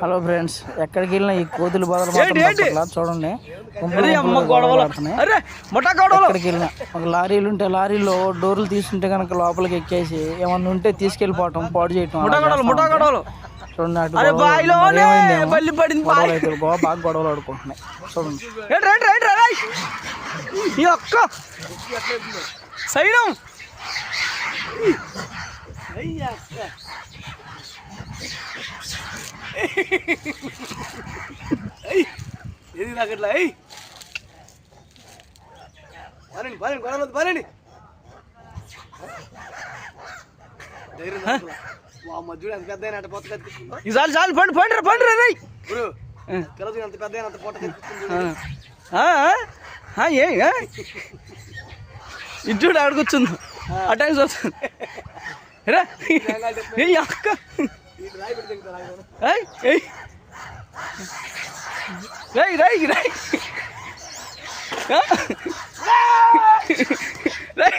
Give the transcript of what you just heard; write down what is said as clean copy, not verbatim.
Hello friends, ఎక్కడికి వెళ్ళినా ఈ కోతులు బాధలు చూడండి. ఎక్కడికి వెళ్ళినా ఒక లారీలు ఉంటే లారీలో డోర్లు తీసుకుంటే కనుక లోపలికి ఎక్కేసి ఏమన్నా ఉంటే తీసుకెళ్ళిపోవటం, పాడు చేయటం. చూడండి, బాగా గొడవలు ఆడుకుంటున్నాయి. చూడండి ఏది నాకట్లా బానండి బానండి గొడవలు బానండి మధ్యుడు ఎంత పెద్ద అయినా పొత్త కత్తిస్తుందో చాలు చాలు పండి పండి పండి రే పిల్లలు ఎంత పెద్ద అయినా పొట్ట కత్తిస్తుంది. ఇది చూడు ఆడుకొచ్చింది అటాక్స్ వస్తుంది. అక్క రై రై రై రై